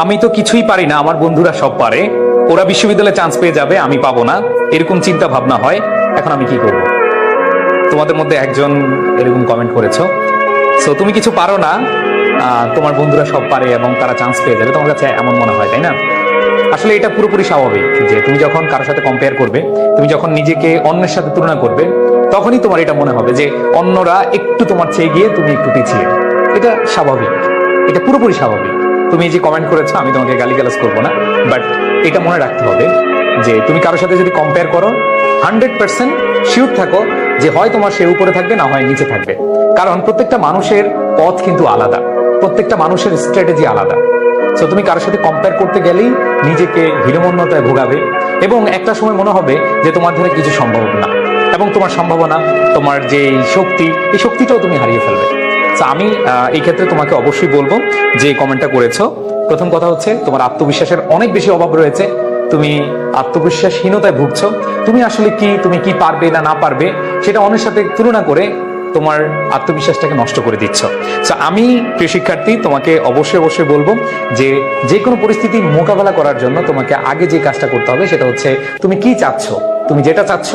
আমি তো কিছুই পারি না, আমার বন্ধুরা সব পারে, ওরা বিশ্ববিদ্যালয়ে চান্স পেয়ে যাবে, আমি পাবো না, এরকম চিন্তা ভাবনা হয়। এখন আমি কি করব? তোমাদের মধ্যে একজন এরকম কমেন্ট করেছো। সো তুমি কিছু পারো না, তোমার বন্ধুরা সব পারে এবং তারা চান্স পেয়ে যাবে, তোমার কাছে এমন মনে হয়, তাই না? আসলে এটা পুরোপুরি স্বাভাবিক যে তুমি যখন কারোর সাথে কম্পেয়ার করবে, তুমি যখন নিজেকে অন্যের সাথে তুলনা করবে, তখনই তোমার এটা মনে হবে যে অন্যরা একটু তোমার চেয়ে গিয়ে তুমি একটু পিছিয়ে। এটা স্বাভাবিক, এটা পুরোপুরি স্বাভাবিক। তুমি যে কমেন্ট করেছো, আমি তোমাকে গালিগালাজ করবো না, বাট এটা মনে রাখতে হবে যে তুমি কারোর সাথে যদি কম্পেয়ার করো, 100% শিওর থাকো যে হয় তোমার সে উপরে থাকবে, না হয় নিচে থাকবে। কারণ প্রত্যেকটা মানুষের পথ কিন্তু আলাদা, প্রত্যেকটা মানুষের স্ট্র্যাটেজি আলাদা। সো তুমি কারোর সাথে কম্পেয়ার করতে গেলেই নিজেকে হীনমন্যতায় ভোগাবে এবং একটা সময় মনে হবে যে তোমার ধারে কিছু সম্ভব না, এবং তোমার সম্ভাবনা, তোমার যে শক্তি, এই শক্তিটাও তুমি হারিয়ে ফেলবে। তো আমি এই ক্ষেত্রে তোমাকে অবশ্যই বলবো যে কমেন্টটা করেছো, প্রথম কথা হচ্ছে তোমার আত্মবিশ্বাসের অনেক বেশি অভাব রয়েছে, তুমি আত্মবিশ্বাসহীনতায় ভুগছো। তুমি আসলে কি, তুমি কি পারবে না না পারবে সেটা অন্যের সাথে তুলনা করে তোমার আত্মবিশ্বাসটাকে নষ্ট করে দিচ্ছ। তো আমি প্রিয় শিক্ষার্থী তোমাকে অবশ্যই অবশ্যই বলবো যে যে কোনো পরিস্থিতি মোকাবেলা করার জন্য তোমাকে আগে যে কাজটা করতে হবে সেটা হচ্ছে তুমি কি চাচ্ছ, তুমি যেটা চাচ্ছ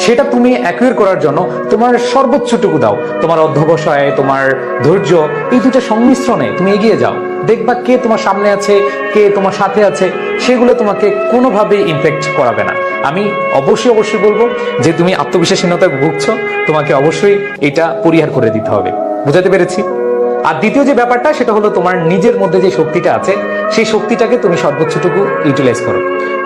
সেটা তুমি অ্যাকুয়ার করার জন্য তোমার সর্বোচ্চটুকু দাও, তোমার অধ্যবসায়, তোমার ধৈর্য, এই দুটো সংমিশ্রণে তুমি এগিয়ে যাও। দেখবা কে তোমার সামনে আছে, কে তোমার সাথে আছে, সেগুলো তোমাকে কোনোভাবে ইমপ্যাক্ট করাবে না। আমি অবশ্যই অবশ্যই বলবো যে তুমি আত্মবিশ্বাসহীনতায় ভুগছো, তোমাকে অবশ্যই এটা পরিহার করে দিতে হবে। বুঝাতে পেরেছি? আর দ্বিতীয় যে ব্যাপারটা সেটা হলো তোমার নিজের মধ্যে যে শক্তিটা আছে, সেই শক্তিটাকে তুমি সর্বোচ্চটুকু ইউটিলাইজ করো।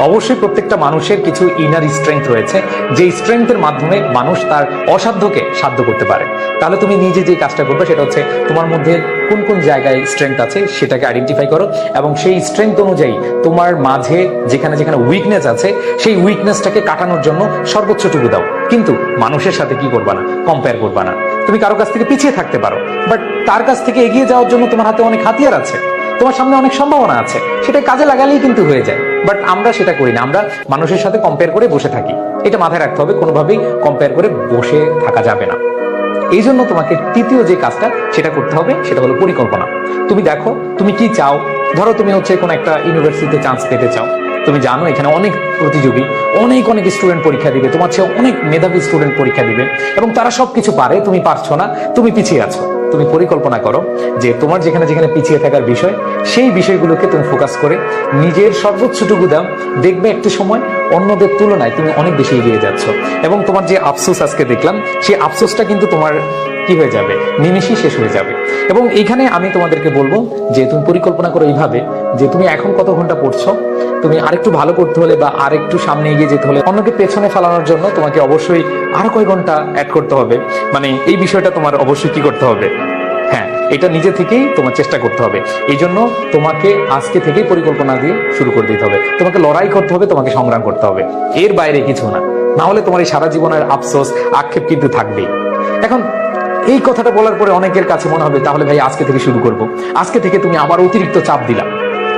অবশ্যই প্রত্যেকটা মানুষের কিছু ইনার স্ট্রেংথ রয়েছে, যে স্ট্রেংথের মাধ্যমে মানুষ তার অসাধ্যকে সাধ্য করতে পারে। তাহলে তুমি নিজে যে কাজটা করবে সেটা হচ্ছে তোমার মধ্যে কোন কোন জায়গায় স্ট্রেংথ আছে সেটাকে আইডেন্টিফাই করো, এবং সেই স্ট্রেংথ অনুযায়ী তোমার মাঝে যেখানে যেখানে উইকনেস আছে সেই উইকনেসটাকে কাটানোর জন্য সর্বোচ্চটুকু দাও। কিন্তু মানুষের সাথে কি করবা না, কম্পেয়ার করবা না। তুমি কারো কাছ থেকে পিছিয়ে থাকতে পারো, বাট তার কাছ থেকে এগিয়ে যাওয়ার জন্য তোমার হাতে অনেক হাতিয়ার আছে, তোমার সামনে অনেক সম্ভাবনা আছে, সেটা কাজে লাগালেই কিন্তু হয়ে যায়। বাট আমরা সেটা করি না, আমরা মানুষের সাথে কম্পেয়ার করে বসে থাকি। এটা মাথায় রাখতে হবে, কোনোভাবেই কম্পেয়ার করে বসে থাকা যাবে না। এই জন্য তোমাকে তৃতীয় যে কাজটা সেটা করতে হবে, সেটা হলো পরিকল্পনা। তুমি দেখো তুমি কি চাও। ধরো তুমি হচ্ছে কোনো একটা ইউনিভার্সিটিতে চান্স পেতে চাও, তুমি জানো এখানে অনেক প্রতিযোগী, অনেক অনেক স্টুডেন্ট পরীক্ষা দিবে, তোমার চেয়ে অনেক মেধাবী স্টুডেন্ট পরীক্ষা দিবে এবং তারা সবকিছু পারে, তুমি পারছো না, তুমি পিছিয়ে আছো। তুমি পরিকল্পনা করো যে তোমার যেখানে যেখানে পিছিয়ে থাকার বিষয়, সেই বিষয়গুলোকে তুমি ফোকাস করে নিজের সর্বোচ্চটুকু দাও। দেখবে একটা সময় অন্যদের তুলনায় তুমি অনেক বেশি এগিয়ে যাচ্ছ, এবং তোমার যে আফসোস আজকে দেখলাম, সেই আফসোসটা কিন্তু তোমার কি হয়ে যাবে, নিমেষেই শেষ হয়ে যাবে। এবং এইখানে আমি তোমাদেরকে বলবো যে তুমি পরিকল্পনা করো এইভাবে যে তুমি এখন কত ঘন্টা পড়ছো, তুমি আরেকটু ভালো করতে হলে বা আরেকটু সামনে এগিয়ে যেতে হলে, অন্যকে পেছনে ফেলানোর জন্য তোমাকে অবশ্যই আরো কয়েক ঘন্টা অ্যাড করতে হবে। মানে এই বিষয়টা তোমার অবশ্যই কি করতে হবে, হ্যাঁ, এটা নিজে থেকেই তোমার চেষ্টা করতে হবে। এই জন্য তোমাকে আজকে থেকেই পরিকল্পনা দিয়ে শুরু করে দিতে হবে, তোমাকে লড়াই করতে হবে, তোমাকে সংগ্রাম করতে হবে, এর বাইরে কিছু না। না হলে তোমার এই সারা জীবনের আফসোস, আক্ষেপ কিন্তু থাকবেই। এখন এই কথাটা বলার পরে অনেকের কাছে মনে হবে তাহলে ভাই আজকে থেকে শুরু করব। আজকে থেকে তুমি আবার অতিরিক্ত চাপ দিলা,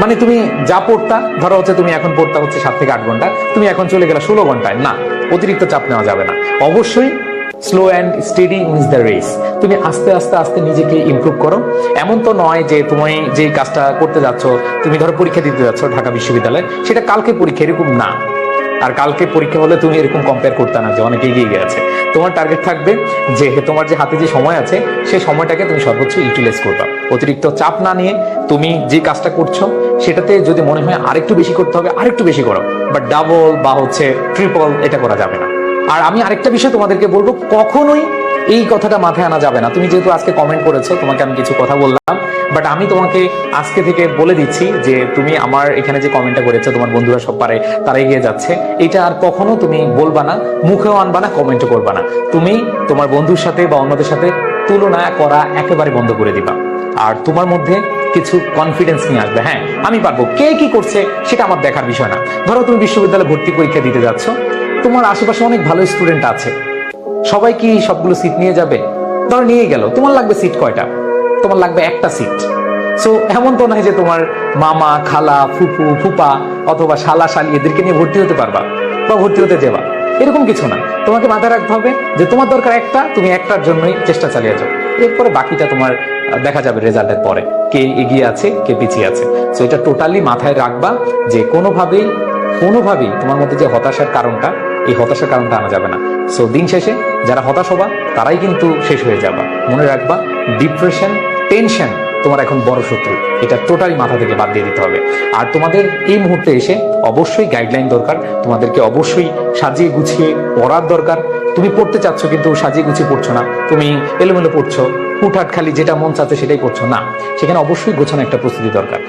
মানে তুমি যা পড়তা, ধরো হচ্ছে তুমি এখন পড়তা হচ্ছে 7 থেকে 8 ঘন্টা, তুমি এখন চলে গেলে 16 ঘন্টায়। না, অতিরিক্ত চাপ নেওয়া যাবে না। অবশ্যই slow and steady wins the race. তুমি আস্তে আস্তে আস্তে নিজেকে ইমপ্রুভ করো। এমন তো নয় যে তুমি যে কাজটা করতে যাচ্ছ, তুমি ধরো পরীক্ষা দিতে যাচ্ছ ঢাকা বিশ্ববিদ্যালয়ে, সেটা কালকে পরীক্ষা, এরকম না। আর কালকে পরীক্ষা হলে তুমি এরকম কম্পেয়ার করতে না যে অনেকে এগিয়ে গেছে। তোমার টার্গেট থাকবে যে তোমার যে হাতে যে সময় আছে, সেই সময়টাকে তুমি সর্বোচ্চ ইউটিলাইজ করবা। অতিরিক্ত চাপ না নিয়ে তুমি যে কাজটা করছো সেটাতে যদি মনে হয় আরেকটু বেশি করতে হবে, আরেকটু বেশি করো, বাট ডাবল বা হচ্ছে ট্রিপল এটা করা যাবে না। আর আমি আরেকটা বিষয় তোমাদেরকে বলবো, কখনোই এই কথাটা মাথায় আনা যাবে না। তুমি যেহেতু আজকে কমেন্ট করেছো, তোমাকে আমি কিছু কথা বললাম, বাট আমি তোমাকে আজকে থেকে বলে দিচ্ছি যে তুমি আমার এখানে যে কমেন্টটা করেছো, তোমার বন্ধুরা সব পারে, তারা এগিয়ে যাচ্ছে, এটা আর কখনো তুমি বলবা না, মুখেও আনবা না, কমেন্টও করবা না। তুমি তোমার বন্ধুর সাথে বা অন্যদের সাথে তুলনা করা একেবারে বন্ধ করে দিবা। আর তোমার মধ্যে কিছু কনফিডেন্স নিয়ে আসবে, হ্যাঁ আমি পারবো। কে কি করছে সেটা আমার দেখার বিষয় না। ধরো তুমি বিশ্ববিদ্যালয়ে ভর্তি পরীক্ষা দিতে যাচ্ছ, তোমার আশেপাশে অনেক ভালো স্টুডেন্ট আছে, সবাই কি সবগুলো সিট নিয়ে যাবে? ধরো নিয়ে গেল, তোমার লাগবে সিট কয়টা? তোমার লাগবে একটা সিট। সো এমন তো নয় যে তোমার মামা, খালা, ফুপু, ফুপা অথবা শালা, শালি এদেরকে নিয়ে ভর্তি হতে পারবা বা ভর্তি হতে দেবা। এরকম কিছু না। তোমাকে মাথায় রাখতে হবে যে তোমার দরকার একটা, তুমি একটার জন্যই চেষ্টা চালিয়ে যাও, এরপরে বাকিটা তোমার দেখা যাবে রেজাল্টের পরে কে এগিয়ে আছে কে পিছিয়ে আছে। সো এটা টোটালি মাথায় রাখবা যে কোনোভাবেই তোমার মধ্যে যে হতাশার কারণটা, এই হতাশার কারণটা আনা যাবে না। সো দিন শেষে যারা হতাশ হবা তারাই কিন্তু শেষ হয়ে যাবা। মনে রাখবা, ডিপ্রেশন, টেনশন তোমার এখন বড় শত্রু, এটা টোটালি মাথা থেকে বাদ দিয়ে দিতে হবে। আর তোমাদের এই মুহূর্তে এসে অবশ্যই গাইডলাইন দরকার, তোমাদেরকে অবশ্যই সাজিয়ে গুছিয়ে পড়ার দরকার। তুমি পড়তে চাচ্ছ কিন্তু সাজিয়ে গুছিয়ে পড়ছো না, তুমি এলোমেলো পড়ছো, হুটহাট খালি যেটা মন চাচ্ছে সেটাই পড়ছো না, সেখানে অবশ্যই গোছানো একটা প্রস্তুতি দরকার।